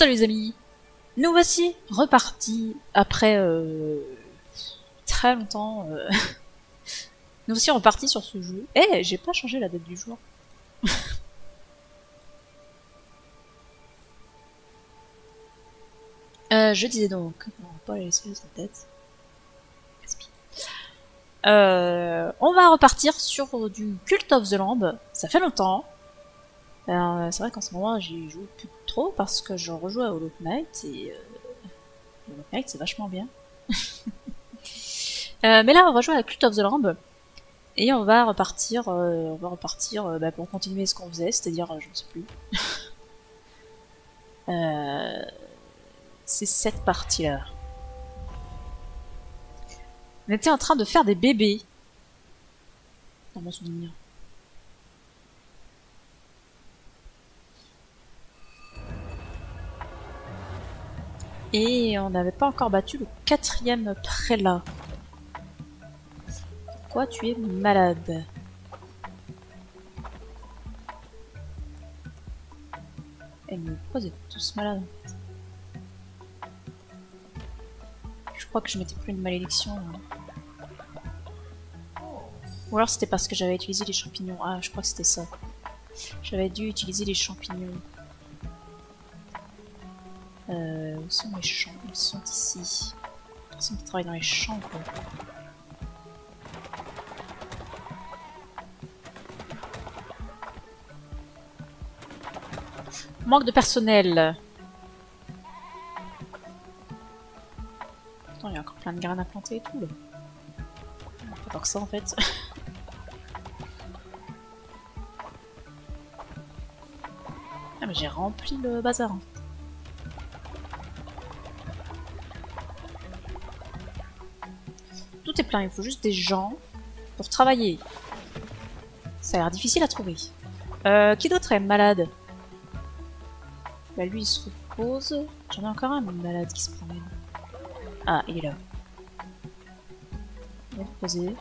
Salut les amis, nous voici repartis après très longtemps. Nous voici repartis sur ce jeu. Eh, j'ai pas changé la date du jour. Je disais donc, on va pas la laisser cette tête. On va repartir sur du Cult of the Lamb. Ça fait longtemps. C'est vrai qu'en ce moment j'y joue plus trop parce que je rejoue à Hollow Knight et Hollow Knight c'est vachement bien. Mais là on va jouer à Cult of the Lamb et on va repartir, pour continuer ce qu'on faisait, c'est-à-dire je ne sais plus. C'est cette partie-là. On était en train de faire des bébés dans mon souvenir. Et on n'avait pas encore battu le 4e prélat. Pourquoi tu es malade? Et mais pourquoi vous êtes tous malades en fait? Je crois que je m'étais pris une malédiction. Ou alors c'était parce que j'avais utilisé les champignons. Ah, je crois que c'était ça. J'avais dû utiliser les champignons. Où sont les champs? Ils sont ici. Personne qui travaille dans les champs, quoi. Manque de personnel. Attends, il y a encore plein de graines à planter et tout, là. Pas tant que ça, en fait. Ah, mais j'ai rempli le bazar. Tout est plein, il faut juste des gens pour travailler. Ça a l'air difficile à trouver. Qui d'autre est malade? Bah lui il se repose. J'en ai encore un malade qui se promène. Ah, il est là. Il va se poser.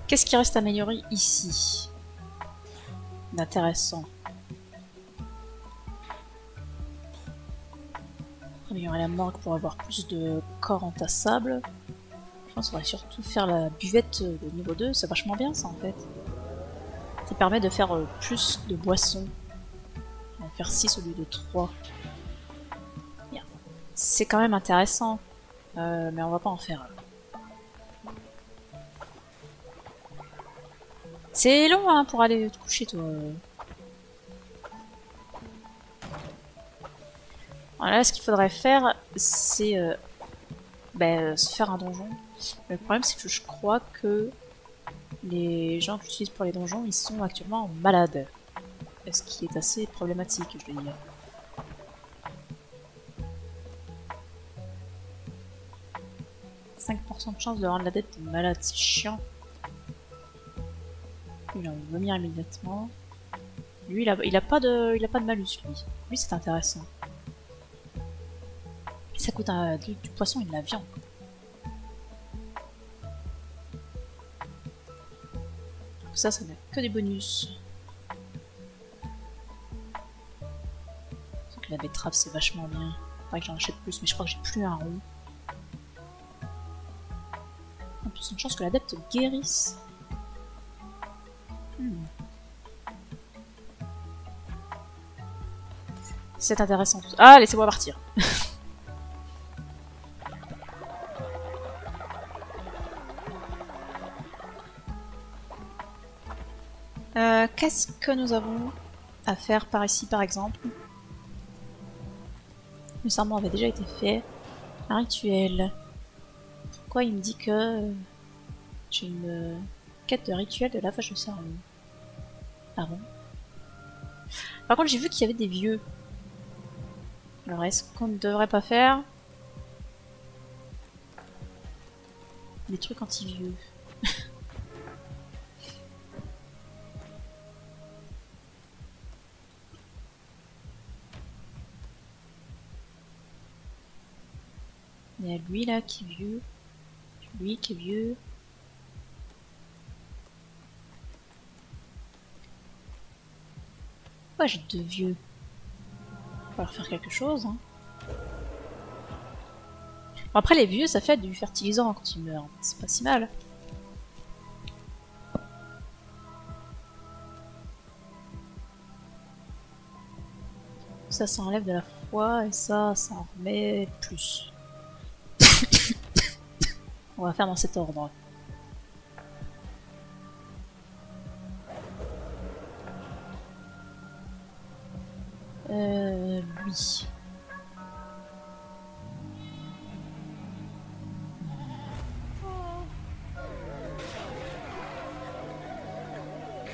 Qu'est-ce qui reste à améliorer ici d'intéressant? Améliorer la morgue pour avoir plus de corps entassables. Je pense qu'on va surtout faire la buvette de niveau 2, c'est vachement bien ça en fait. Ça permet de faire plus de boissons. On va faire 6 au lieu de 3. Bien. C'est quand même intéressant, mais on va pas en faire. C'est long hein, pour aller te coucher toi. Voilà, ce qu'il faudrait faire, c'est se faire un donjon. Le problème, c'est que je crois que les gens que j'utilise pour les donjons, ils sont actuellement malades. Ce qui est assez problématique, je veux dire. « 5% de chance de rendre la dette malade, c'est chiant. » Il va vomir immédiatement. Lui, il a pas de malus, lui. Lui, c'est intéressant. Ça coûte du poisson et de la viande. Ça n'a que des bonus. Donc la betterave, c'est vachement bien. Faudrait que j'en achète plus, mais je crois que j'ai plus un rond. En plus, une chance que l'adepte guérisse. C'est intéressant tout ça. Ah, laissez-moi partir. Qu'est-ce que nous avons à faire par ici, par exemple? Le serment avait déjà été fait. Un rituel. Pourquoi il me dit que j'ai une quête de rituel de lavage de cerveau? Ah bon? Par contre, j'ai vu qu'il y avait des vieux. Alors, est-ce qu'on ne devrait pas faire des trucs anti-vieux? Il y a lui là qui est vieux. Lui qui est vieux. Ouais, j'ai 2 vieux. On va leur faire quelque chose. Hein. Bon, après, les vieux, ça fait du fertilisant quand ils meurent. C'est pas si mal. Ça enlève de la foi et ça en remet plus. On va faire dans cet ordre. Lui.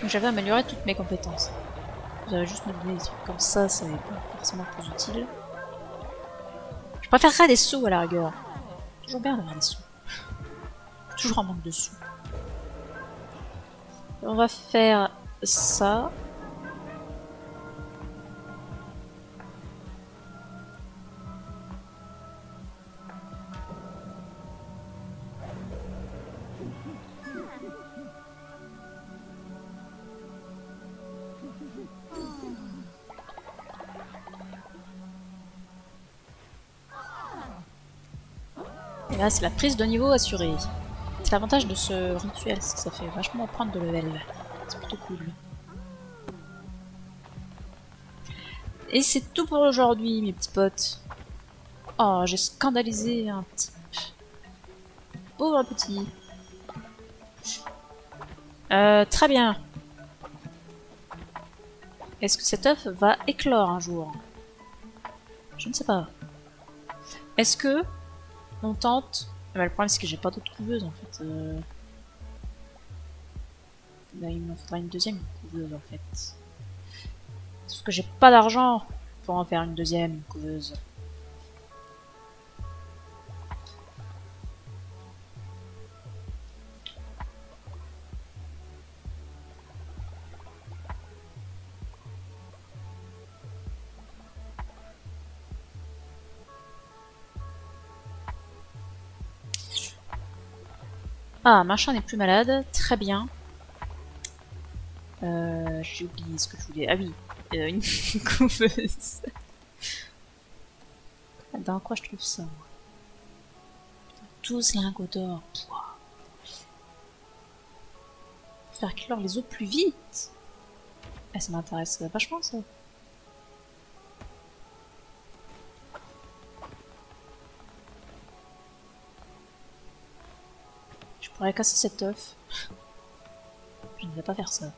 J'avais amélioré toutes mes compétences. Vous allez juste me donner des trucs comme ça n'est pas forcément plus utile. Je préférerais des sous à la rigueur. Toujours bien d'avoir des sous. Toujours en manque de sous. On va faire ça. Et là, c'est la prise de niveau assurée. C'est l'avantage de ce rituel, c'est que ça fait vachement prendre de level. C'est plutôt cool. Et c'est tout pour aujourd'hui, mes petits potes. Oh, j'ai scandalisé un petit... Pauvre petit. Très bien. Est-ce que cet œuf va éclore un jour? Je ne sais pas. Est-ce que on tente... Bah, le problème c'est que j'ai pas d'autres couveuses en fait. Là, il me faudra une deuxième couveuse en fait. Sauf que j'ai pas d'argent pour en faire une deuxième couveuse. Ah, machin n'est plus malade, très bien. J'ai oublié ce que je voulais. Ah oui, une couveuse. Dans quoi je trouve ça, moi? Tous lingots d'or. Faire clore les eaux plus vite. Ah, ça m'intéresse vachement ça. Je pourrais casser cet œuf. Je ne vais pas faire ça.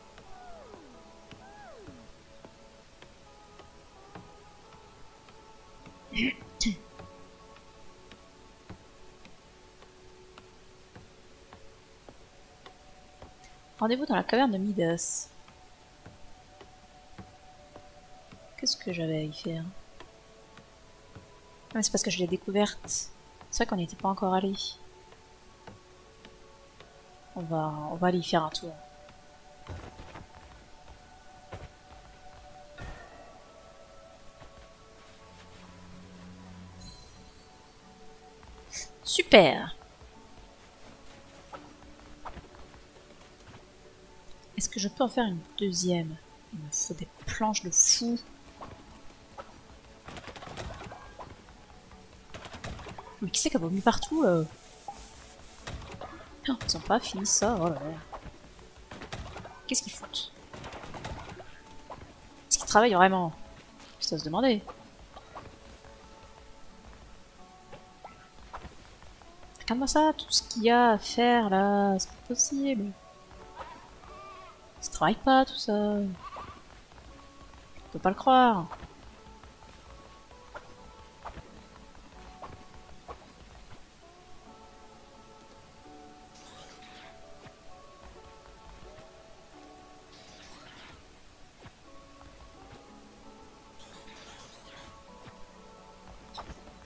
Rendez-vous dans la caverne de Midas. Qu'est-ce que j'avais à y faire? Ah, c'est parce que je l'ai découverte. C'est vrai qu'on n'y était pas encore allé. On va aller y faire un tour. Super! Est-ce que je peux en faire une deuxième? Il me faut des planches de fou. Mais qui c'est qui a vomi partout là? Oh, ils ont pas fini ça, oh là là. Qu'est-ce qu'ils foutent? Est-ce qu'ils travaillent vraiment? C'est à se demander. Regarde-moi ça, tout ce qu'il y a à faire là, c'est pas possible. Ça travaille pas tout ça. Je peux pas le croire.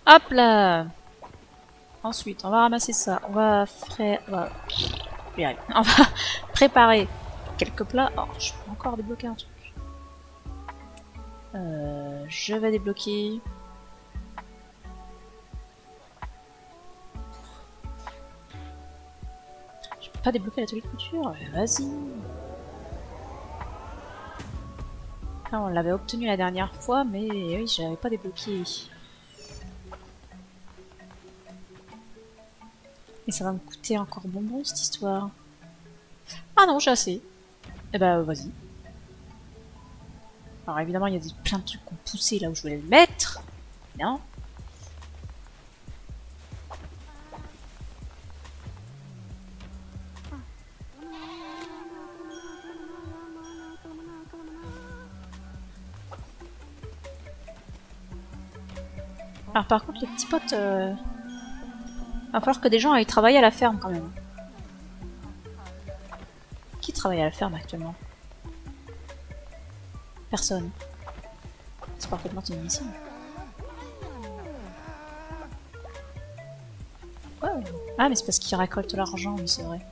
Hop là! Ensuite, on va ramasser ça. On va on va préparer quelques plats. Oh, je peux encore débloquer un truc. Je vais débloquer. pas débloqué l'atelier de couture. Vas-y. Enfin, on l'avait obtenu la dernière fois, mais oui, je l'avais pas débloqué. Et ça va me coûter encore bonbon cette histoire. Ah non, j'ai assez. Eh ben, vas-y. Alors évidemment, il y a plein de trucs qui ont poussé là où je voulais le mettre. Non. Alors par contre, les petits potes, va falloir que des gens aillent travailler à la ferme quand même. Qui travaille à la ferme actuellement? Personne. C'est parfaitement inadmissible. Ouais. Ah mais c'est parce qu'ils récoltent l'argent, oui c'est vrai.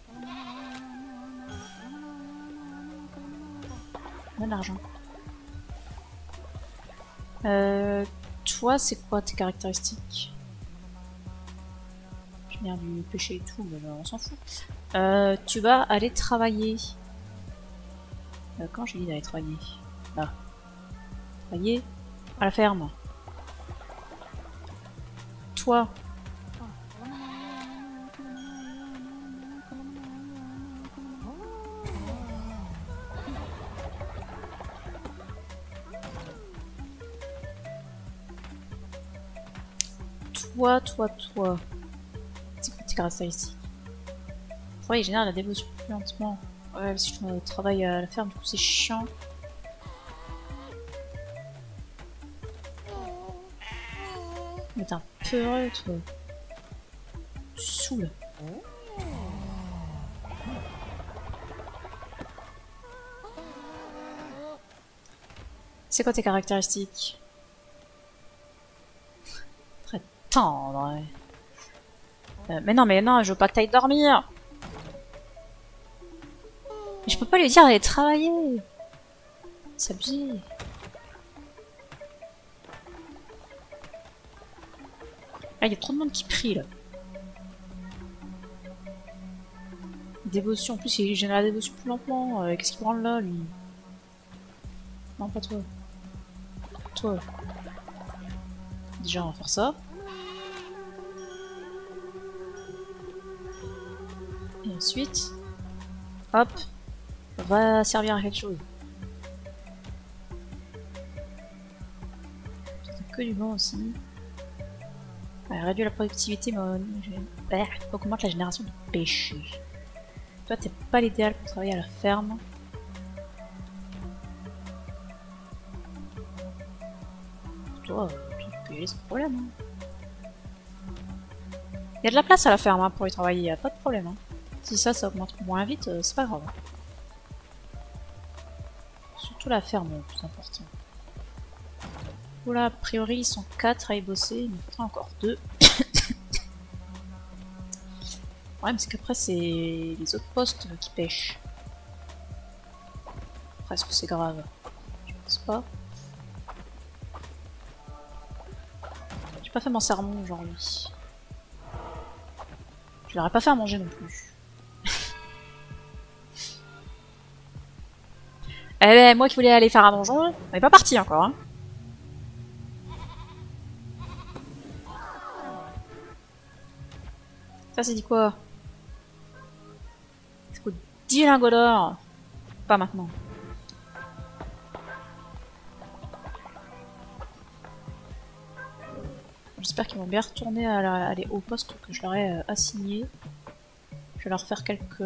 On a de l'argent. Toi, c'est quoi tes caractéristiques? Je viens du pêcher et tout, mais on s'en fout. Tu vas aller travailler. Quand j'ai dit d'aller travailler? Là. Travailler à la ferme. Toi. Toi. C'est quoi tes caractéristiques? Ouais, il génère la dévotion plus lentement. Ouais, si je travaille à la ferme, du coup c'est chiant. Mais t'es un peureux, toi. Tu saoules. C'est quoi tes caractéristiques? Très tendre, ouais. Mais non, je veux pas que t'ailles dormir. Mais je peux pas lui dire d'aller travailler. C'est abusé. Ah, il y a trop de monde qui prie là. Dévotion, en plus il génère la dévotion plus lentement. Qu'est-ce qu'il branle là, lui? Non, pas toi. Toi. Déjà, on va faire ça. Et ensuite, hop, on va servir à quelque chose. C'est que du vent aussi. Ouais, réduire la productivité, mais augmente la génération de pêche. Toi, t'es pas l'idéal pour travailler à la ferme. Toi, tu peux y aller sans problème. Hein. Il y a de la place à la ferme hein, pour y travailler, y a pas de problème. Hein. Si ça augmente moins vite, c'est pas grave. Surtout la ferme, le plus important. Oula, a priori, ils sont 4 à y bosser, il nous faudra encore 2. Ouais, mais c'est qu'après, c'est les autres postes qui pêchent. Après, est-ce que c'est grave? Je pense pas. J'ai pas fait mon sermon aujourd'hui. Je leur ai pas fait à manger non plus. Eh ben, moi qui voulais aller faire un donjon, on n'est pas parti encore. Hein. Ça, c'est dit quoi? C'est quoi 10 lingots d'or? Pas maintenant. J'espère qu'ils vont bien retourner à aller au poste que je leur ai assigné. Je vais leur faire quelques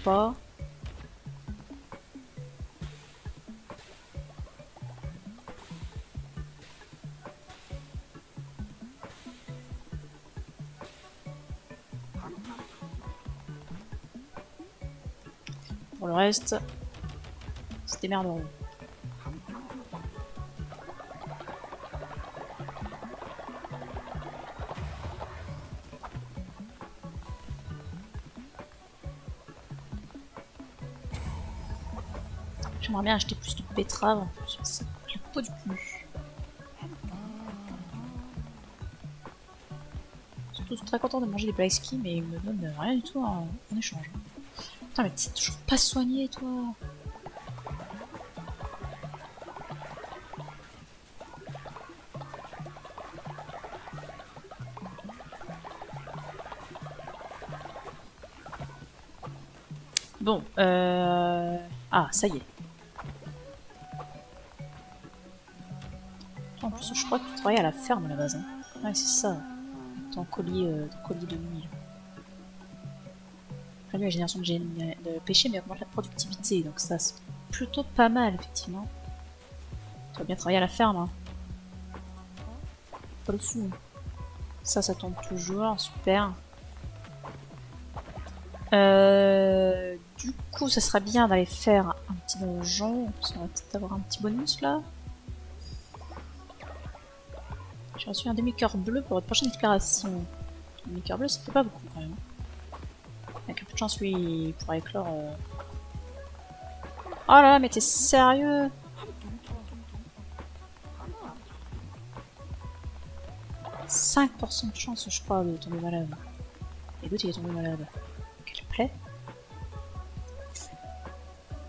pas. Pour le reste, c'était merdeureux. J'aimerais bien acheter plus de betteraves en plus, ça coûte la peau du cul. Surtout surtout très content de manger des plats exquis, mais il me donne rien du tout en échange. Putain, mais t'es toujours pas soigné, toi. Bon, ah, ça y est. En plus, je crois que tu travailles à la ferme à la base. Hein. Ouais, c'est ça. Ton collier de nuit. Réduit la génération de péché, mais augmente la productivité. Donc ça, c'est plutôt pas mal, effectivement. Tu vas bien travailler à la ferme. Hein. Pas le fou. Ça tombe toujours. Super. Du coup, ça serait bien d'aller faire un petit donjon. On va peut-être avoir un petit bonus là. J'ai reçu un demi-cœur bleu pour votre prochaine exploration. Un demi-cœur bleu, ça fait pas beaucoup quand même. Avec un peu de chance, lui, il pourra éclore. Oh là là, mais t'es sérieux? « 5% de chance, je crois, de tomber malade. Et l'autre, il est tombé malade. Quelle plaie.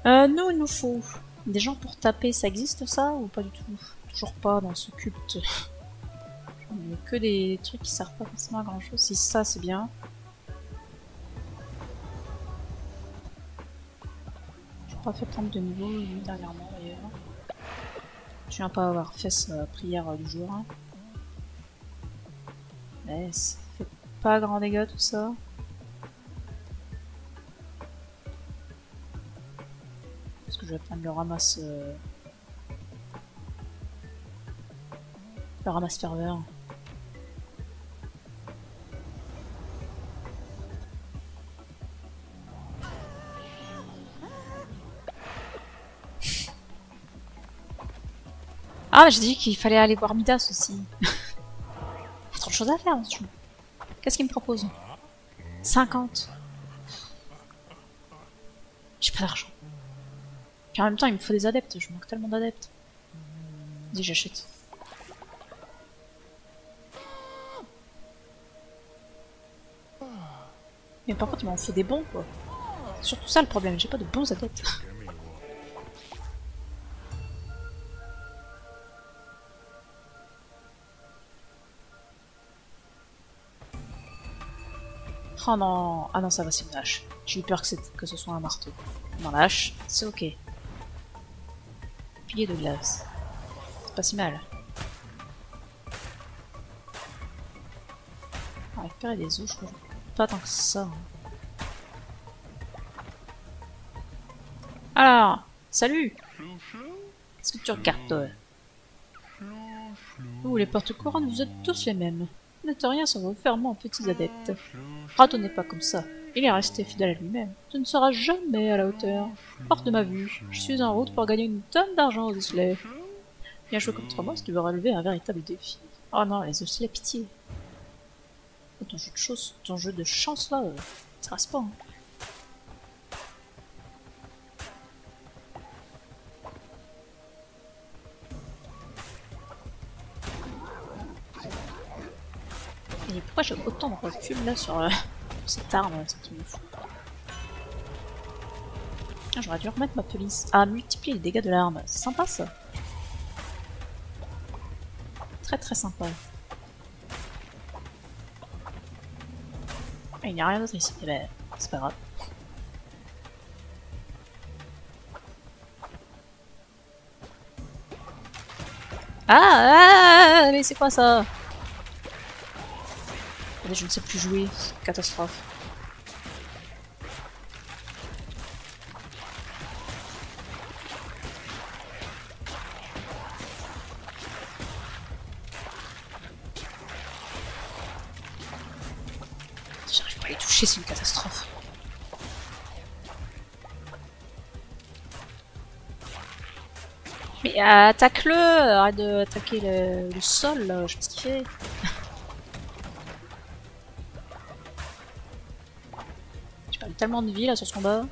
Nous, il nous faut des gens pour taper. Ça existe, ça, ou pas du tout? Toujours pas dans ce culte. Il n'y a que des trucs qui servent pas forcément à grand chose. Si ça, c'est bien. Je n'ai pas fait prendre de niveau dernièrement d'ailleurs. Je viens pas avoir fait sa prière du jour. Hein. Mais ça fait pas grand dégât tout ça. Parce que je vais prendre le ramasse. Le ramasse ferveur. Ah, j'ai dit qu'il fallait aller voir Midas aussi. Il y a trop de choses à faire dans ce jeu. Qu'est-ce qu'il me propose? 50. J'ai pas d'argent. Puis en même temps, il me faut des adeptes. Je manque tellement d'adeptes. Dis, j'achète. Mais par contre, il m'en faut des bons, quoi. C'est surtout ça le problème. J'ai pas de bons adeptes. Oh non, ah non, ça va, c'est une hache. J'ai eu peur que ce soit un marteau. Non, la hache, c'est ok. Pilier de glace. C'est pas si mal. On va récupérer des os, je crois. Pas tant que ça. Alors, salut! Qu'est-ce que tu regardes, toi? Vous, les porte couronnes, vous êtes tous les mêmes. Vous n'êtes rien sans vos ferments petits adeptes. Ratonnez pas comme ça. Il est resté fidèle à lui-même. Tu ne seras jamais à la hauteur. Hors de ma vue. Je suis en route pour gagner une tonne d'argent aux osselets. Viens jouer contre moi si tu veux relever un véritable défi. Oh non, les osselets, pitié. Ton jeu de chance là, ça reste pas. Hein. Et pourquoi j'ai autant de recul là sur cette arme, c'est qui me fout. Ah, j'aurais dû remettre ma police. Ah, multiplier les dégâts de l'arme, c'est sympa ça. Très très sympa. Ah, il n'y a rien d'autre ici, eh ben, c'est pas grave. Ah, mais c'est quoi ça? Je ne sais plus jouer, catastrophe. J'arrive pas à les toucher, c'est une catastrophe. Mais attaque-le! Arrête d'attaquer le sol, là, je sais pas ce qu'il fait. J'ai perdu tellement de vie là sur ce combat.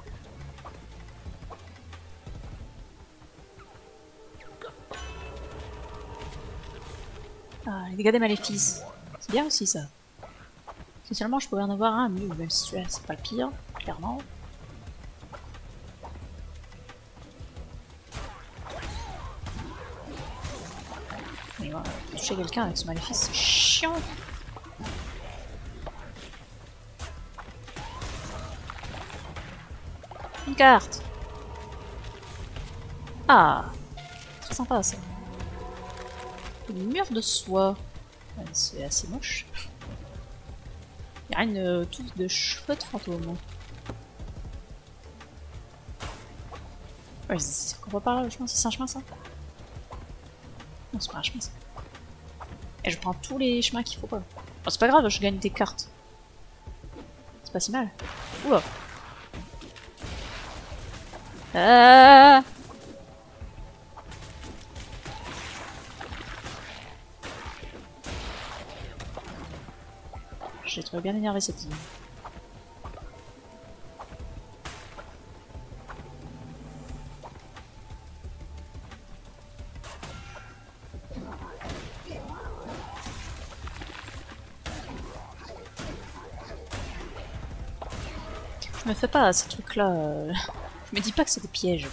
Ah, les dégâts des maléfices. C'est bien aussi ça. Spécialement, je pourrais en avoir un mieux, même si celui-là, c'est pas le pire, clairement. Mais voilà, toucher quelqu'un avec ce maléfice, c'est chiant. Une carte. Ah, très sympa ça. Le mur de soie. C'est assez moche. Il y a une touffe de cheveux de fantôme. Ouais, on va par là, le chemin, c'est un chemin ça? Non, c'est pas un chemin ça. Et je prends tous les chemins qu'il faut pas. Oh, c'est pas grave, je gagne des cartes. C'est pas si mal. Oula. Ah, j'ai trouvé bien énervé cette île. Je me fais pas ces trucs là. Je me dis pas que c'est des pièges.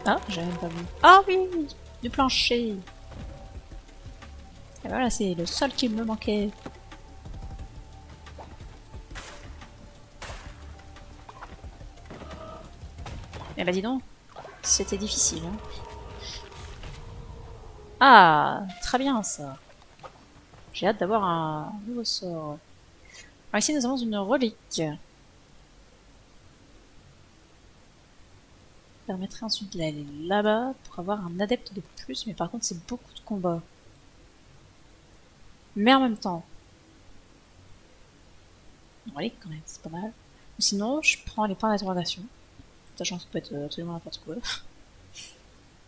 Ah, j'avais même pas vu. Ah oui, du plancher. Et voilà, c'est le seul qui me manquait. Eh bah dis donc, c'était difficile. Hein. Ah, très bien ça. J'ai hâte d'avoir un nouveau sort. Alors ici nous avons une relique. Permettrait ensuite d'aller là-bas pour avoir un adepte de plus, mais par contre c'est beaucoup de combats. Mais en même temps, une relique quand même, c'est pas mal. Ou sinon, je prends les points d'interrogation, sachant que ça peut être absolument n'importe quoi,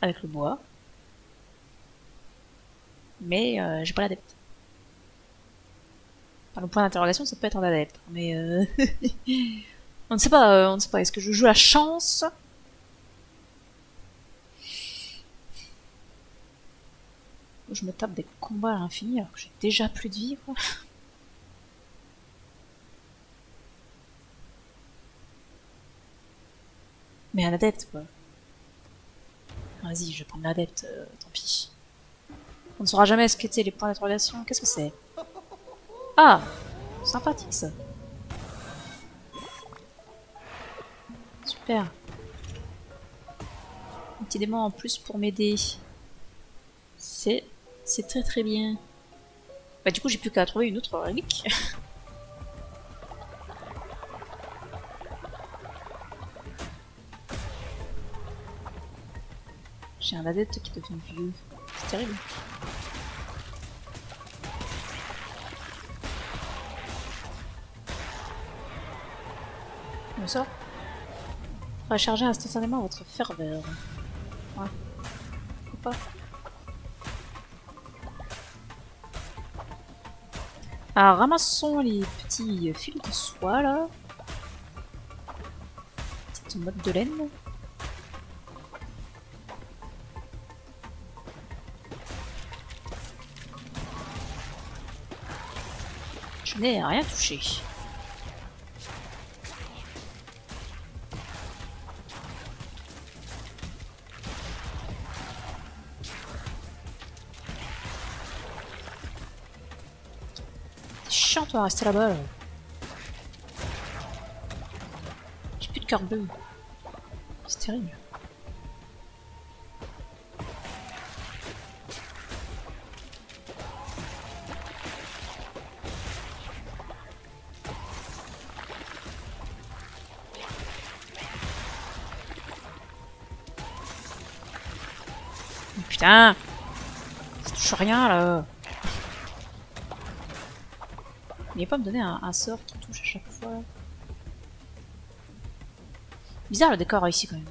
avec le bois. Mais j'ai pas l'adepte. Enfin, le point d'interrogation, ça peut être un adepte, mais on ne sait pas, on ne sait pas. Est-ce que je joue la chance? Je me tape des combats à l'infini alors que j'ai déjà plus de vie, quoi. Mais un adepte, quoi. Vas-y, je vais prendre l'adepte, tant pis. On ne saura jamais ce qu'étaient les points d'interrogation. Qu'est-ce que c'est? Ah, sympathique ça. Super. Un petit démon en plus pour m'aider. C'est très très bien. Bah du coup j'ai plus qu'à trouver une autre relique. J'ai un adepte qui devient vieux. C'est terrible. Comme ça. Recharger instantanément votre ferveur. Ouais. Pourquoi pas. Alors ramassons les petits fils de soie là. Petite motte de laine. Je n'ai rien touché. Toi, rester là-bas. J'ai plus de cœur bleu. C'est terrible. Oh, putain! Ça touche rien là! Il va pas me donner un sort qui touche à chaque fois. Bizarre le décor ici quand même.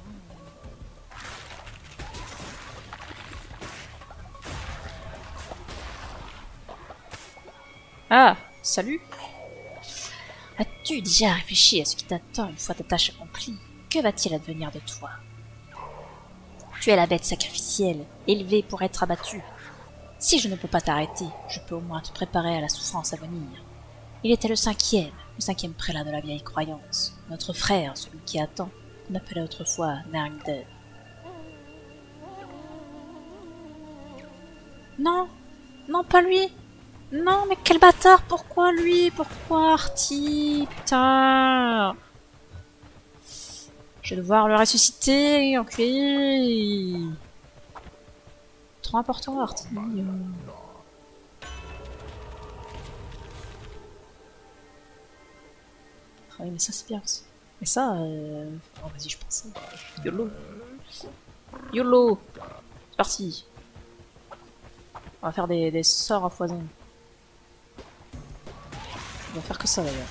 Ah, salut. As-tu déjà réfléchi à ce qui t'attend une fois ta tâche accomplie? Que va-t-il advenir de toi? Tu es la bête sacrificielle, élevée pour être abattue. Si je ne peux pas t'arrêter, je peux au moins te préparer à la souffrance à venir. Il était le cinquième prélat de la vieille croyance, notre frère, celui qui attend, qu'on appelait autrefois Nargden. Non, non, pas lui. Non, mais quel bâtard, pourquoi lui? Pourquoi Artie? Putain. Je vais devoir le ressusciter, enculé. Trop important, Artie. Ah oui, mais ça c'est bien aussi. Mais ça, oh vas-y, je pense. YOLO. YOLO. C'est parti. On va faire des sorts à foison. On va faire que ça d'ailleurs.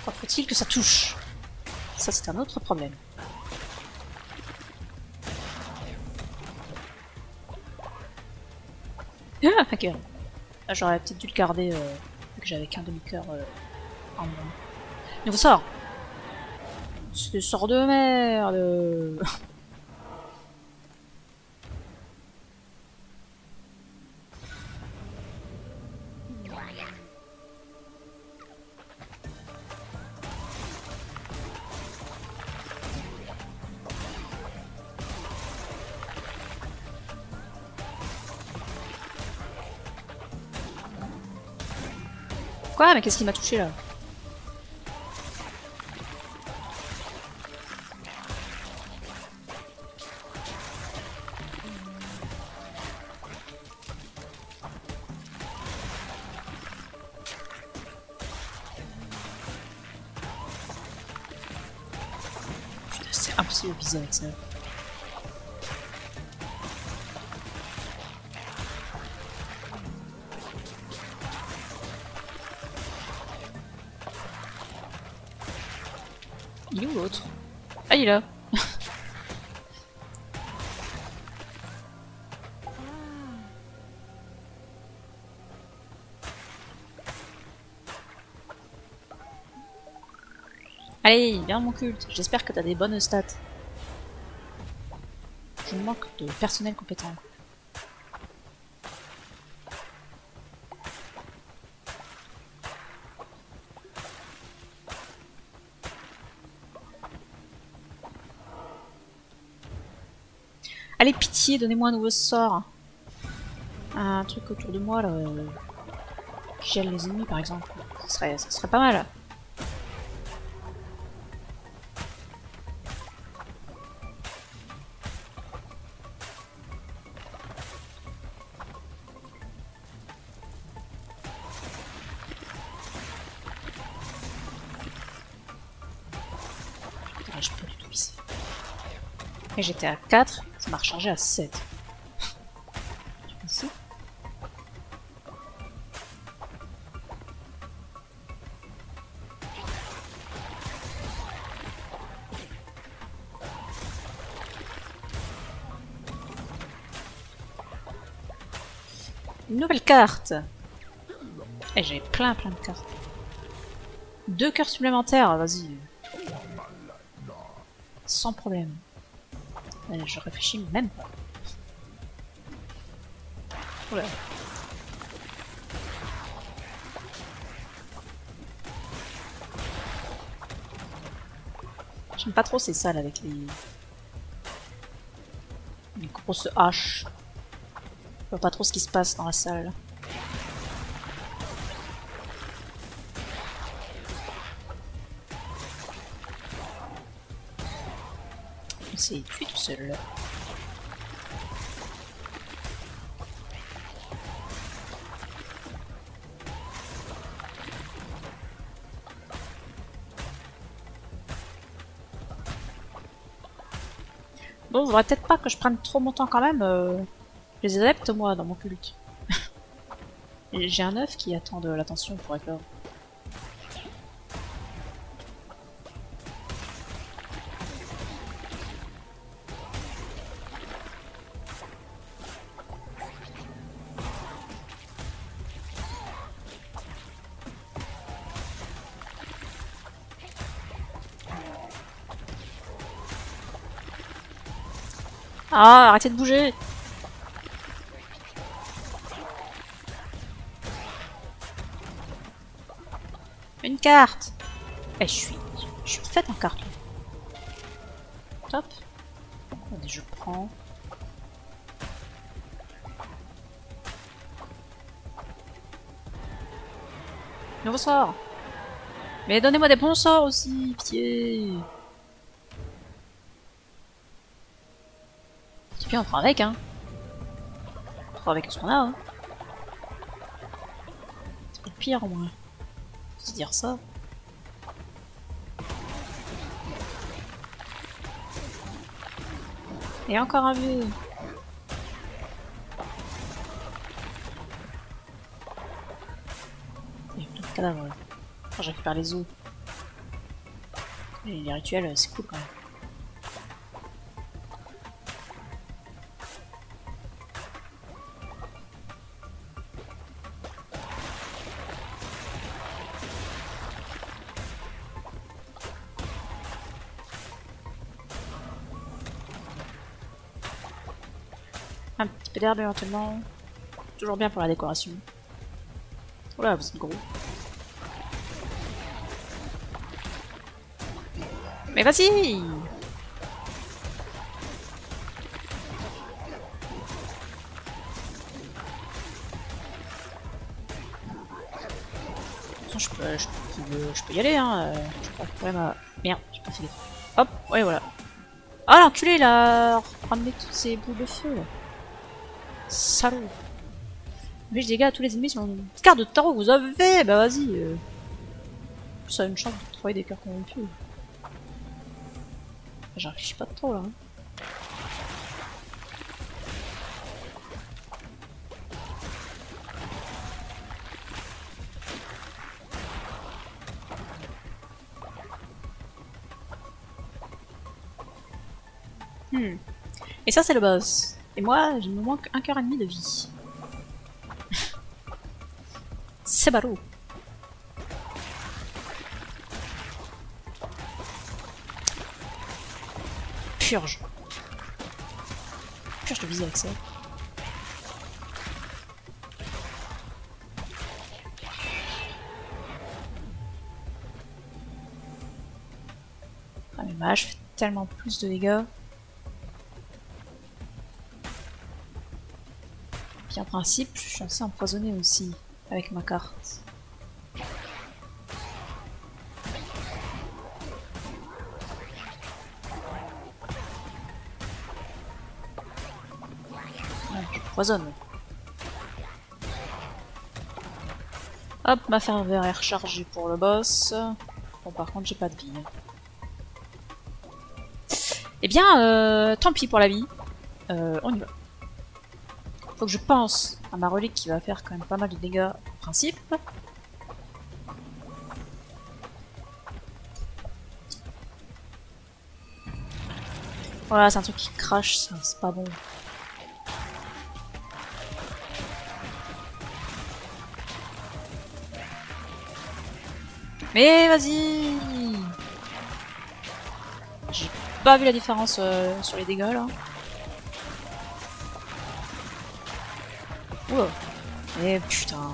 Encore faut-il que ça touche. Ça c'est un autre problème. Ah, ok. J'aurais peut-être dû le garder vu que j'avais qu'un demi-cœur en moins. Nouveau sort. C'est des sorts de merde. Quoi? Mais qu'est-ce qui m'a touché là? Putain, c'est impossible de viser avec ça. Il est où l'autre? Ah, il est là. Allez, viens mon culte. J'espère que t'as des bonnes stats. Je manque de personnel compétent. Allez, pitié, donnez-moi un nouveau sort. Un truc autour de moi, là. Gèle les ennemis, par exemple. Ça serait pas mal. Putain, je peux du tout viser. Et j'étais à 4, ça m'a rechargé à 7. Ici. Une nouvelle carte. Et j'ai plein de cartes. 2 cœurs supplémentaires, vas-y. Sans problème. Je réfléchis même pas. Oula. J'aime pas trop ces salles avec les grosses haches. Je vois pas trop ce qui se passe dans la salle. Il s'est tué tout seul. Bon, faudrait peut-être pas que je prenne trop mon temps quand même. Je les adepte moi dans mon culte. J'ai un œuf qui attend de l'attention pour éclore. Ah, arrêtez de bouger! Une carte! Eh, je suis faite en carte. Top. Allez, je prends. Nouveau sort! Mais donnez-moi des bons sorts aussi, pitié! Et puis on prend avec, hein. On prend avec ce qu'on a, hein. C'est pas le pire, au moins. Faut se dire ça. Et encore un vue. Il y a plein de cadavres là. Oh, j'ai récupéré les os. Et les rituels, c'est cool quand même. Un petit peu d'herbe éventuellement. Toujours bien pour la décoration. Oula, vous êtes gros. Mais vas-y! Je peux y aller, hein. Je pas de problème à... Merde, j'ai pas fait gaffe. Hop, ouais, voilà. Ah, l'enculé, il a ramené toutes ces boules de feu, là. Salaud. Mais je dégage à tous les ennemis sur une carte de tarot que vous avez. Bah vas-y. Ça a une chance de trouver des cœurs corrompus. J'en réfléchis pas trop là. Hein. Et ça c'est le boss. Et moi, il me manque un cœur et demi de vie. C'est ballot. Purge. Purge de viser avec ça. Ah mais ma hache fait tellement plus de dégâts. Puis en principe, je suis assez empoisonné aussi avec ma carte. Ouais, je poisonne. Hop, ma ferveur est rechargée pour le boss. Bon, par contre, j'ai pas de vie. Eh bien, tant pis pour la vie. On y va. Faut que je pense à ma relique qui va faire quand même pas mal de dégâts en principe. Voilà, c'est un truc qui crache, ça, c'est pas bon. Mais vas-y! J'ai pas vu la différence sur les dégâts là. Oula! Mais putain!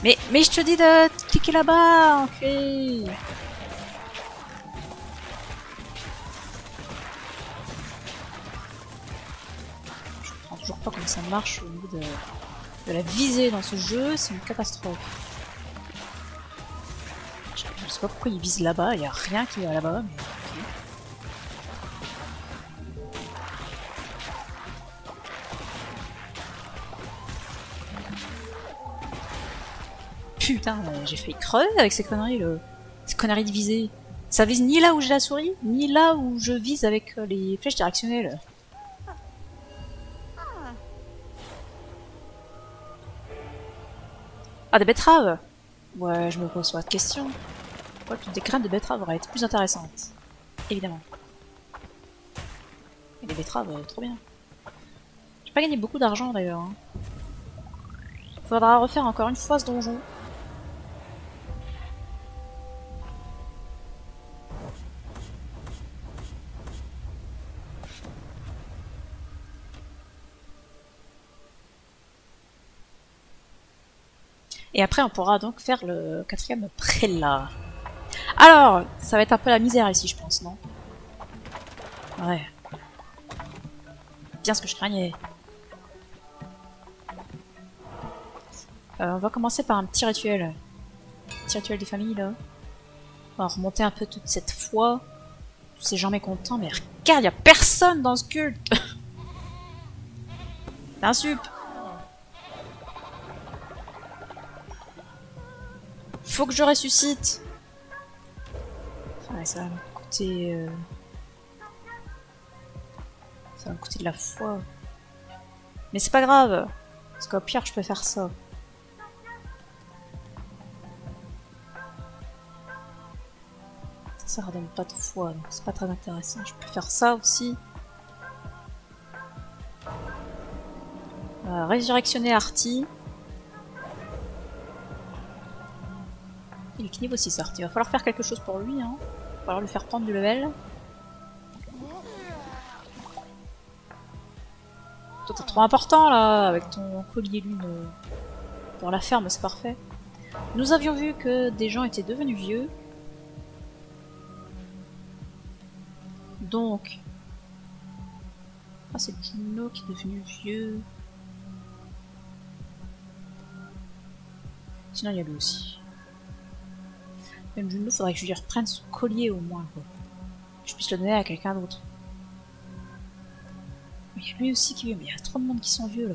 Mais je te dis de cliquer là-bas, enculé! Je comprends toujours pas comment ça marche au niveau de la visée dans ce jeu, c'est une catastrophe. Je sais pas pourquoi il vise là-bas, il y a rien qui va là-bas, mais... Putain, j'ai failli crever avec ces conneries, ces conneries de visée. Ça vise ni là où j'ai la souris, ni là où je vise avec les flèches directionnelles. Ah, des betteraves! Ouais, je me pose pas de questions. Pourquoi toutes des graines de betteraves auraient été plus intéressantes? Évidemment. Et les betteraves, trop bien. J'ai pas gagné beaucoup d'argent d'ailleurs. Hein. Faudra refaire encore une fois ce donjon. Et après, on pourra donc faire le 4e prélat. Alors, ça va être un peu la misère ici, je pense, non? Ouais. Bien ce que je craignais. On va commencer par un petit rituel. Petit rituel des familles, là. On va remonter un peu toute cette foi. Tous ces gens mécontents, mais regarde, y a personne dans ce culte. C'est un sup. Faut que je ressuscite. Ouais, ça va me coûter... Ça va me coûter de la foi. Mais c'est pas grave. Parce qu'au pire, je peux faire ça. Ça redonne pas de foi, donc c'est pas très intéressant. Je peux faire ça aussi. Résurrectionner Artie. Il est niveau 6 Artie. Il va falloir faire quelque chose pour lui. Hein. Il va falloir lui faire prendre du level. Toi t'es trop important là, avec ton collier lune dans la ferme, c'est parfait. Nous avions vu que des gens étaient devenus vieux. Donc... Ah, c'est Juno qui est devenu vieux. Sinon, il y a lui aussi. Même Juno, faudrait que je lui reprenne son collier au moins, quoi. Que je puisse le donner à quelqu'un d'autre. Il y a lui aussi qui est vieux, mais il y a trop de monde qui sont vieux, là.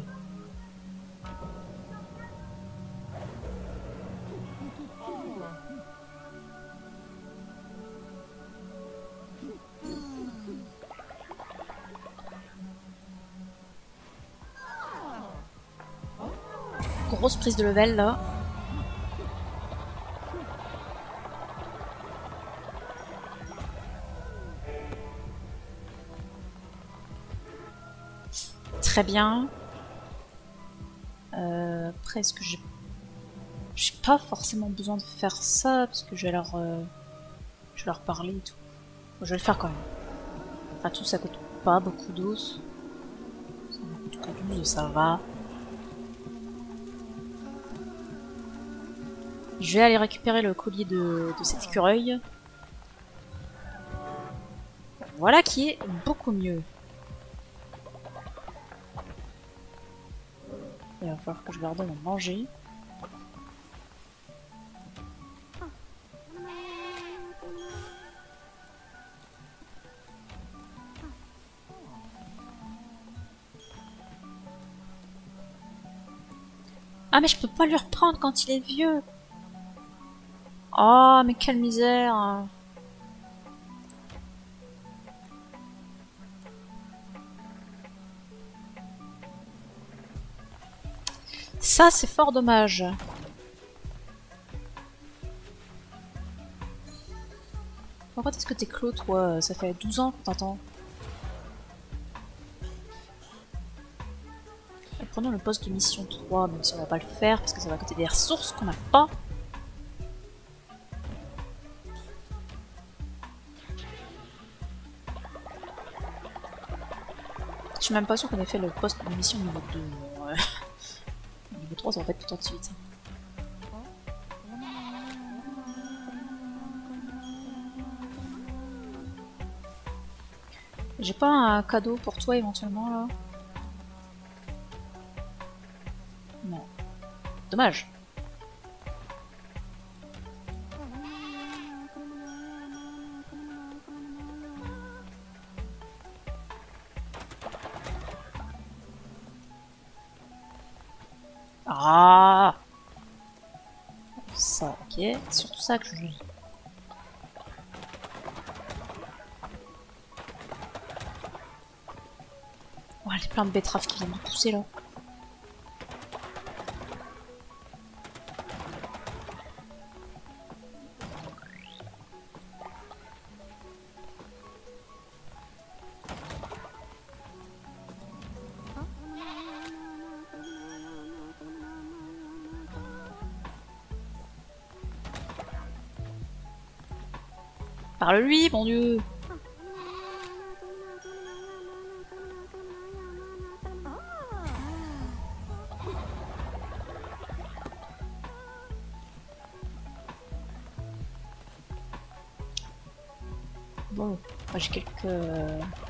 Grosse prise de level là. Très bien. Après, est-ce que j'ai pas forcément besoin de faire ça parce que je vais leur parler et tout. Bon, je vais le faire quand même. Après tout, ça coûte pas beaucoup d'os. Ça me coûte que 12, ça va. Je vais aller récupérer le collier de cet écureuil. Voilà qui est beaucoup mieux. Il va falloir que je leur donne à manger. Ah mais je peux pas lui reprendre quand il est vieux. Oh mais quelle misère. Ça c'est fort dommage. Pourquoi est-ce que t'es clos toi? Ça fait 12 ans qu'on t'entend. Prenons le poste de mission 3, même si on va pas le faire parce que ça va coûter des ressources qu'on n'a pas. Je suis même pas sûr qu'on ait fait le poste de mission niveau 2. Ouais. Niveau 3 ça va pas être tout de suite. J'ai pas un cadeau pour toi éventuellement là? Non. Dommage. Ah! Ça, ok. C'est surtout ça que je... Oh, les plein de betteraves qui viennent de pousser là. Parle-lui, mon dieu! Bon, moi j'ai quelques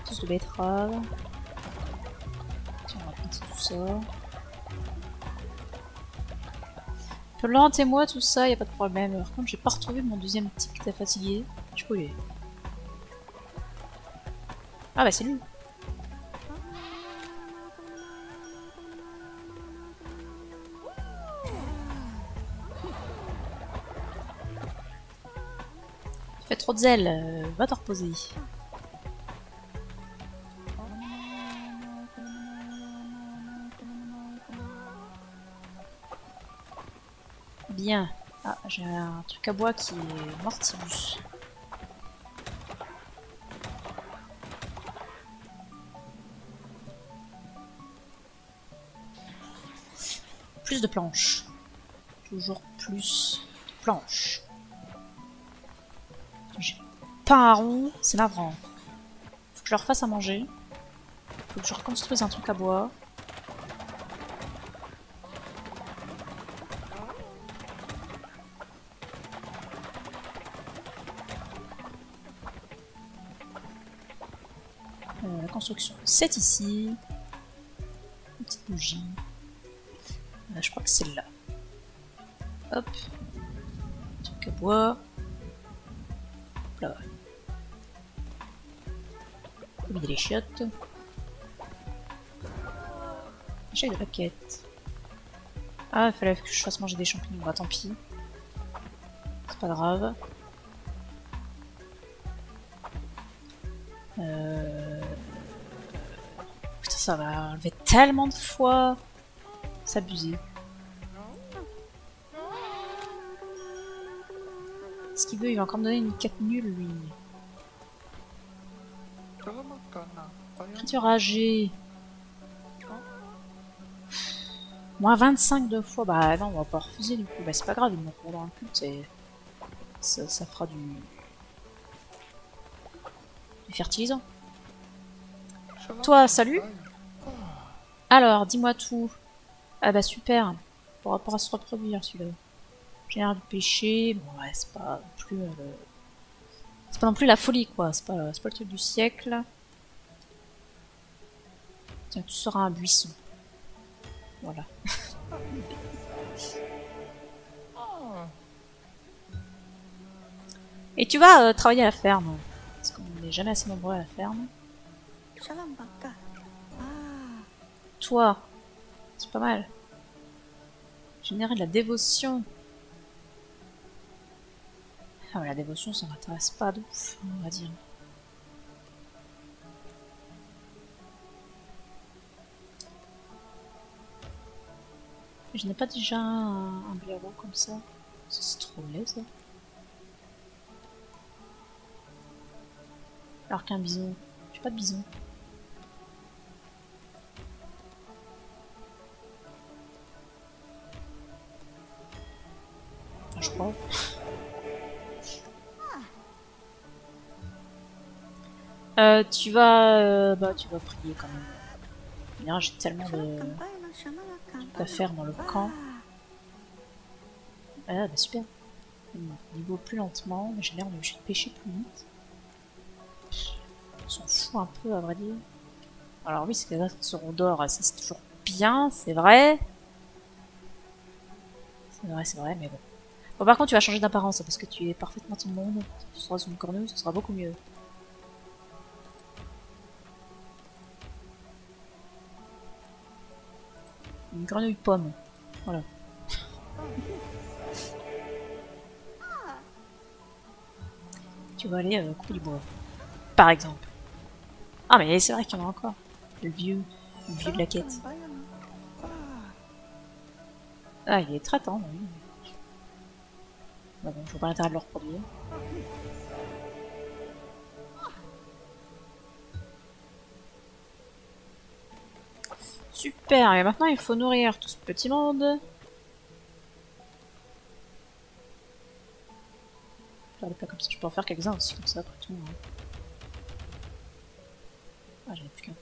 tous de betteraves. Tiens, on va planter tout ça. Plantez-moi tout ça, y a pas de problème. Par contre, j'ai pas retrouvé mon deuxième tic qui t'a fatigué. Je peux y. Ah bah c'est lui. Tu fais trop de zèle, va te reposer. Bien. Ah, j'ai un truc à bois qui est mortibus. Plus de planches. Toujours plus de planches. J'ai pas un rond, c'est navrant. Faut que je leur fasse à manger. Faut que je reconstruise un truc à bois. La construction, c'est ici. Une petite bougie. Je crois que c'est là. Hop. Truc à bois. Hop là. Faut vider les chiottes. J'ai de raquettes. Ah, il fallait que je fasse manger des champignons. Bah tant pis. C'est pas grave. Putain, ça va enlever tellement de fois. C'est abusé. Ce qu'il veut, il va encore me donner une 4 nulle, lui. Créature âgée. Moins 25 de fois. Bah non, on va pas refuser du coup. Bah c'est pas grave, ils m'ont dans le culte. Ça fera du fertilisant. Toi, salut. Alors, dis-moi tout. Ah bah super. Pour rapport à se reproduire celui-là. Général du péché. Bon ouais, c'est pas non plus c'est pas non plus la folie quoi. C'est pas le truc du siècle. Tiens, tu seras un buisson. Voilà. Et tu vas travailler à la ferme. Parce qu'on n'est jamais assez nombreux à la ferme. Toi, c'est pas mal. Générer de la dévotion. Ah ouais, la dévotion, ça m'intéresse pas de ouf, on va dire. Je n'ai pas déjà un blaireau comme ça. C'est trop laid ça. Alors qu'un bison. J'ai pas de bison. Enfin, je crois. Tu vas prier quand même. Bien, j'ai tellement de trucs à faire dans le camp. Ah bah super. Niveau plus lentement, mais j'ai l'air de pêcher plus vite. On s'en fout un peu à vrai dire. Alors oui, c'est que ce rondor, ça c'est toujours bien, c'est vrai. C'est vrai, mais bon. Bon par contre tu vas changer d'apparence parce que tu es parfaitement immonde. Tu seras une cornemuse, ce sera beaucoup mieux. Une grenouille pomme. Voilà. Tu vas aller couper du bois. Par exemple. Ah mais c'est vrai qu'il y en a encore. Le vieux de la quête. Ah il est très tendre, oui. Bah bon, je vois pas l'intérêt de le reproduire. Super, et maintenant il faut nourrir tout ce petit monde. Faire des plats comme ça, je peux en faire quelques-uns aussi comme ça après tout. Hein. Ah j'en ai plus qu'un.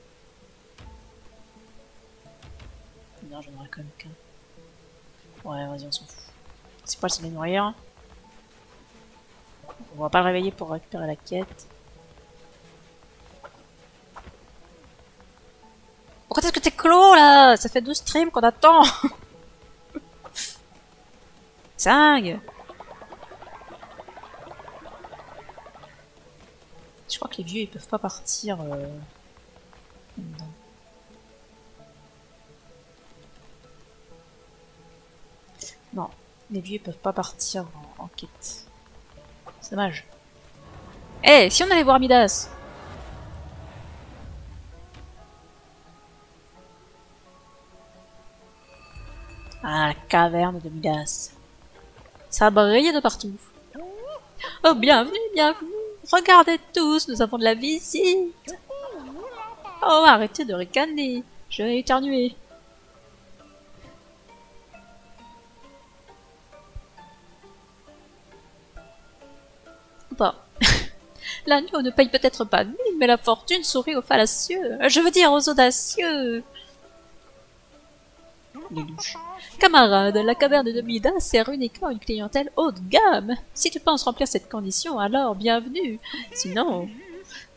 Non j'en aurais quand même qu'un. Ouais vas-y on s'en fout. C'est pas le les nourrir. On va pas le réveiller pour récupérer la quête. là, ça fait 12 streams qu'on attend. 5. Je crois que les vieux ils peuvent pas partir. Non, les vieux ils peuvent pas partir en quête. C'est dommage. Eh, si on allait voir Midas. Ah, la caverne de Midas. Ça brille de partout. Oh, bienvenue, bienvenue. Regardez tous, nous avons de la visite. Oh, arrêtez de ricaner. Je vais éternuer. Bon. L'agneau ne paye peut-être pas de mine, mais la fortune sourit aux fallacieux. Je veux dire aux audacieux. Les louches. Camarade, la caverne de Midas sert uniquement une clientèle haut de gamme. Si tu penses remplir cette condition, alors bienvenue. Sinon...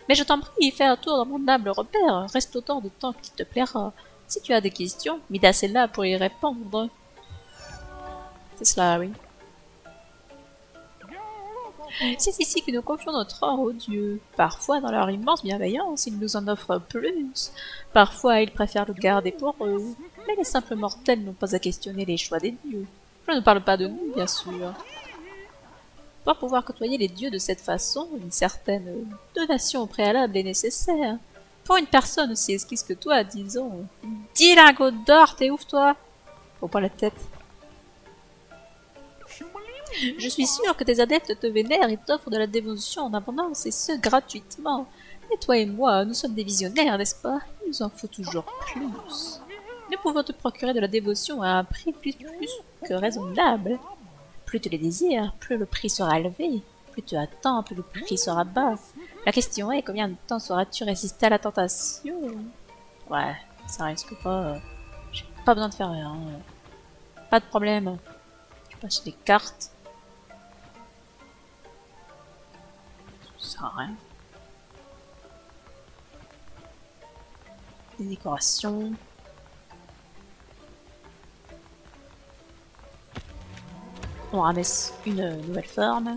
Mais je t'en prie, fais un tour dans mon humble repère. Reste autant de temps qu'il te plaira. Si tu as des questions, Midas est là pour y répondre. C'est cela, oui. C'est ici que nous confions notre or aux dieux. Parfois, dans leur immense bienveillance, ils nous en offrent plus. Parfois, ils préfèrent le garder pour eux. Mais les simples mortels n'ont pas à questionner les choix des dieux. Je ne parle pas de nous, bien sûr. Pour pouvoir côtoyer les dieux de cette façon, une certaine donation au préalable est nécessaire. Pour une personne aussi esquisse que toi, disons... 10 lingots d'or, t'es ouf, toi? Faut pas la tête. Je suis sûre que tes adeptes te vénèrent et t'offrent de la dévotion en abondance, et ce, gratuitement. Et toi et moi, nous sommes des visionnaires, n'est-ce pas? Il nous en faut toujours plus. Nous pouvons te procurer de la dévotion à un prix plus que raisonnable. Plus tu les désires, plus le prix sera élevé. Plus tu attends, plus le prix sera bas. La question est, combien de temps sauras-tu résister à la tentation? Ouais, ça risque pas... J'ai pas besoin de faire rien. Pas de problème. Je passe des cartes. Ça sert à rien. Des décorations. On ramasse une nouvelle forme.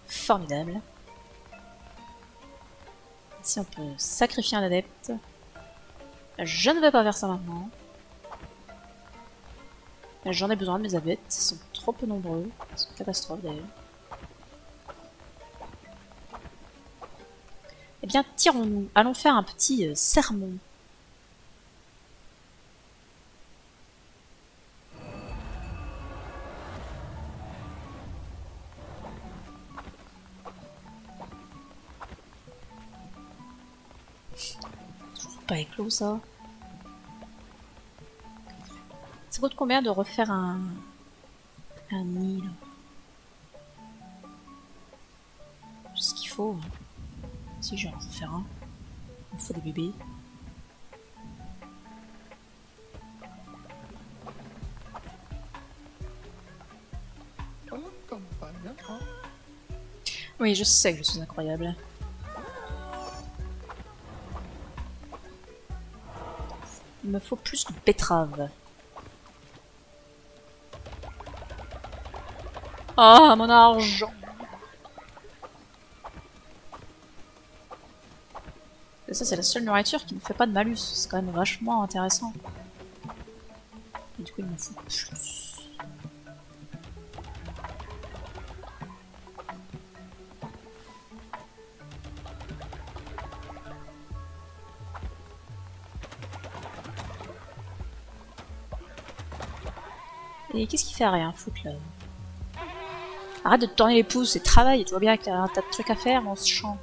Formidable. Ici on peut sacrifier un adepte. Je ne vais pas faire ça maintenant. J'en ai besoin de mes adeptes, ils sont trop peu nombreux. C'est une catastrophe d'ailleurs. Eh bien, tirons-nous. Allons faire un petit sermon. Toujours pas éclos ça. Ça coûte combien de refaire un nid là? C'est ce qu'il faut. Si je vais en refaire un. Il me faut des bébés. Oui, je sais que je suis incroyable. Il me faut plus de betteraves. Ah, mon argent! Et ça, c'est la seule nourriture qui ne fait pas de malus. C'est quand même vachement intéressant. Et du coup, il me faut plus. Et qu'est-ce qu'il fait à rien foutre là? Arrête de te tourner les pouces et travaille, tu vois bien que t'as un tas de trucs à faire dans ce champ.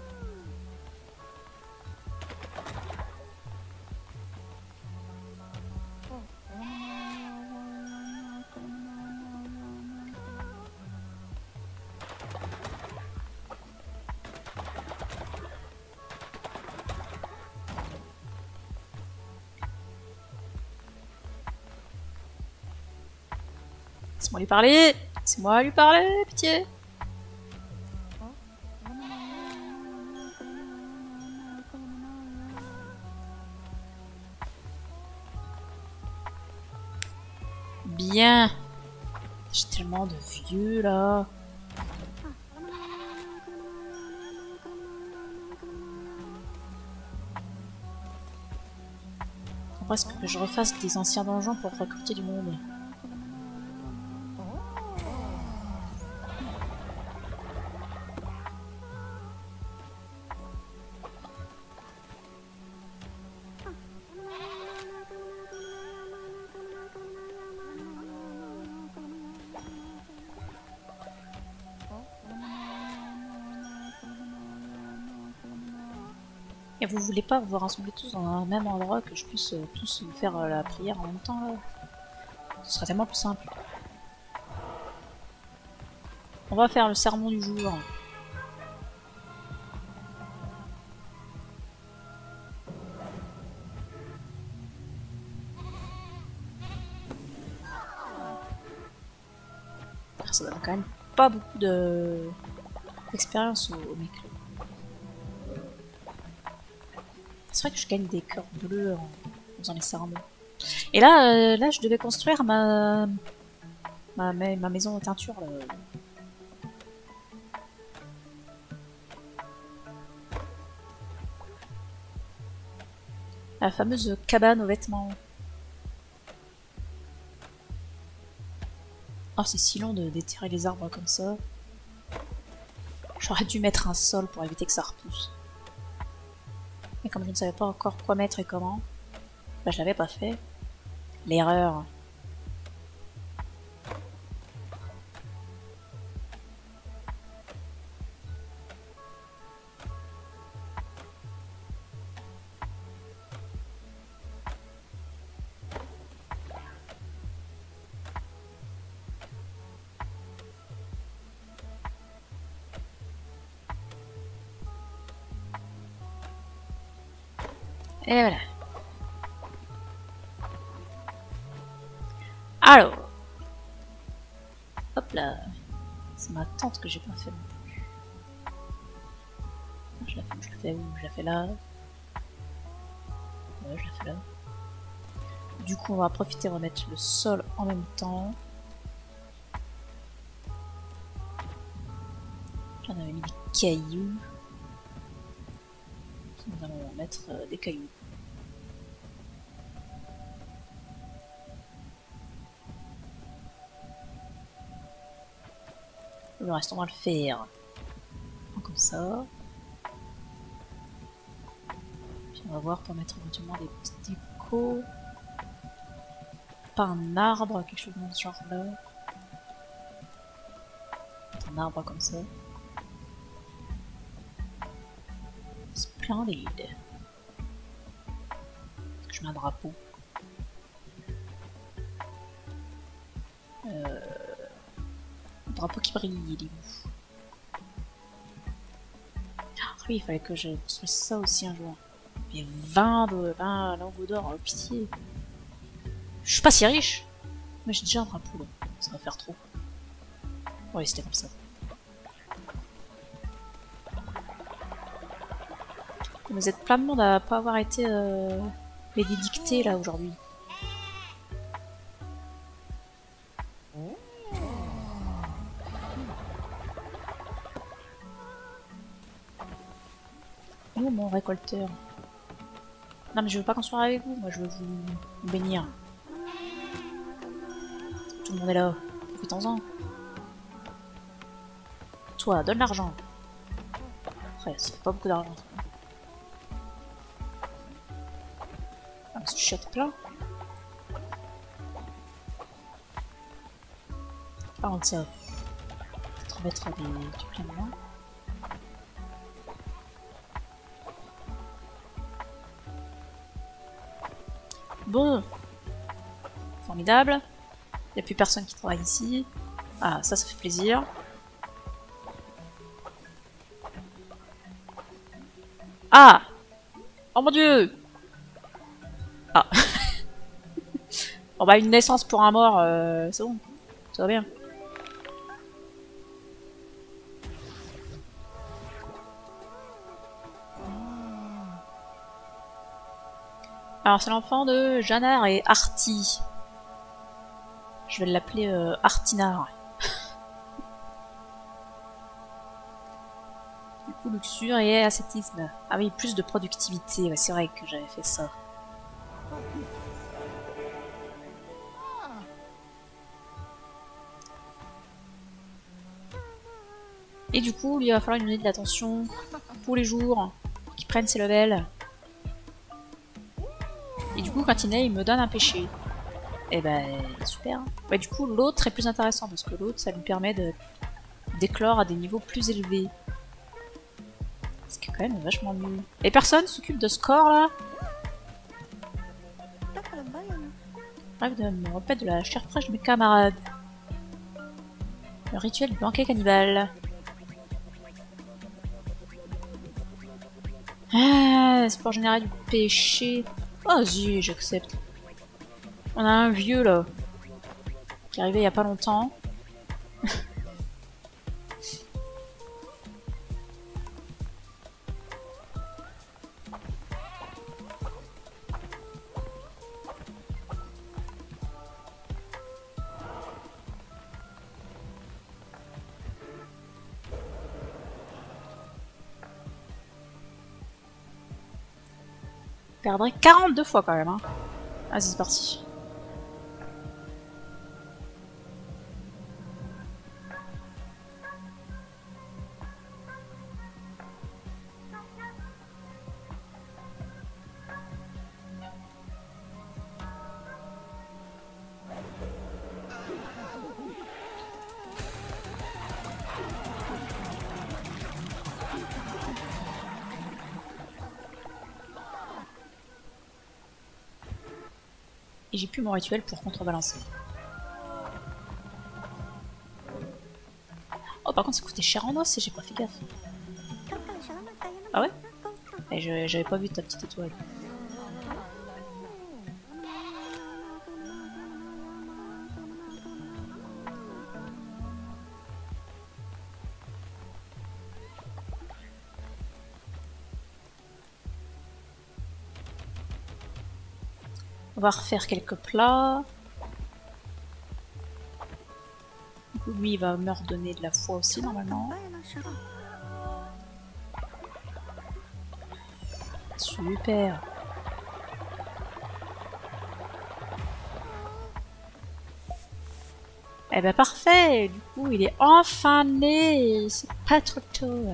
Laisse-moi lui parler! Laissez-moi lui parler, pitié! Viens. J'ai tellement de vieux là. Après, est-ce que je refasse des anciens donjons pour recruter du monde? Et vous voulez pas vous rassembler tous dans un même endroit que je puisse tous faire la prière en même temps là? Ce serait tellement plus simple. On va faire le sermon du jour. Ça donne quand même pas beaucoup d'expérience au mec. C'est vrai que je gagne des cœurs bleus en faisant les sermons. Et là, là, je devais construire ma maison de teinture. Là. La fameuse cabane aux vêtements. Oh, c'est si long de déterrer les arbres comme ça. J'aurais dû mettre un sol pour éviter que ça repousse. Mais comme je ne savais pas encore quoi mettre et comment, bah je l'avais pas fait. L'erreur. Et voilà. Alors. Hop là. C'est ma tante que j'ai pas fait non plus. Je la fais où? Je la fais là. Ouais, je la fais là. Du coup, on va profiter, on va mettre le sol en même temps. J'en avais mis des cailloux. Nous allons mettre des cailloux. Le reste, on va le faire comme ça. Puis on va voir pour mettre éventuellement des petites décos. Pas un arbre, quelque chose dans ce genre-là. Un arbre comme ça. Splendide. Je mets un drapeau. Un drapeau qui brille, il est où? Ah oui, il fallait que je construise ça aussi un jour. Il y a 20 lingots d'or, oh, pitié. Je suis pas si riche, mais j'ai déjà un drapeau là. Ça va faire trop. Ouais, c'était comme ça. Vous êtes plein de monde à pas avoir été bénédicté là aujourd'hui. Où mon récolteur? Non mais je veux pas construire avec vous, moi je veux vous bénir. Tout le monde est là, profitons-en. Toi, donne l'argent. Après, ça fait pas beaucoup d'argent. Ah, mais c'est chiotte plein. Par de ça, peut-être mettre du plein de main. Bon, formidable. Il n'y a plus personne qui travaille ici. Ah, ça fait plaisir. Ah! Oh mon dieu! Ah. Bon bah une naissance pour un mort, c'est bon. Ça va bien. Alors c'est l'enfant de Jannar et Artie. Je vais l'appeler Artinar. Du coup, luxure et ascétisme. Ah oui, plus de productivité. Ouais, c'est vrai que j'avais fait ça. Et du coup, il va falloir lui donner de l'attention tous les jours pour qu'il prenne ses levels. Et du coup, quand il naît, il me donne un péché. Et ben, super. Ouais, du coup, l'autre est plus intéressant parce que l'autre, ça lui permet d'éclore à des niveaux plus élevés. Ce qui est quand même vachement mieux. Et personne s'occupe de ce corps là. Bref, de me remettre de la chair fraîche de mes camarades. Le rituel du banquet cannibale. Ah, c'est pour générer du péché. Oh, si, j'accepte. On a un vieux là, qui est arrivé il y a pas longtemps. Je perdrai 42 fois quand même. Hein. Vas-y, c'est parti. Et j'ai plus mon rituel pour contrebalancer. Oh, par contre, ça coûtait cher en os et j'ai pas fait gaffe. Ah ouais? Et j'avais pas vu ta petite étoile. On va refaire quelques plats. Du coup, lui, il va me redonner de la foi aussi, normalement. Super. Eh ben parfait. Du coup, il est enfin né. C'est pas trop tôt.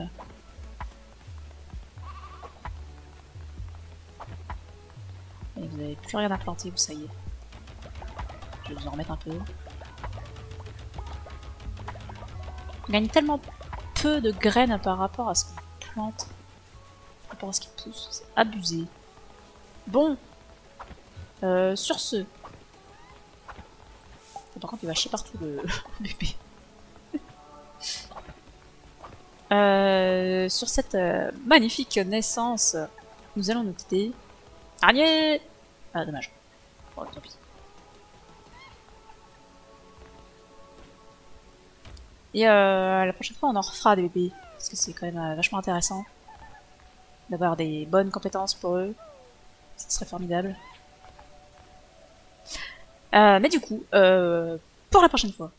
Et vous avez plus rien à planter, vous, ça y est. Je vais vous en remettre un peu. On gagne tellement peu de graines par rapport à ce qu'on plante, par rapport à ce qui pousse, c'est abusé. Bon, sur ce. Par contre, il va chier partout le bébé. Sur cette magnifique naissance, nous allons nous quitter. Araignée! Ah, dommage. Bon, tant pis. Et la prochaine fois, on en refera des bébés. Parce que c'est quand même vachement intéressant d'avoir des bonnes compétences pour eux. Ce serait formidable. Mais du coup, pour la prochaine fois,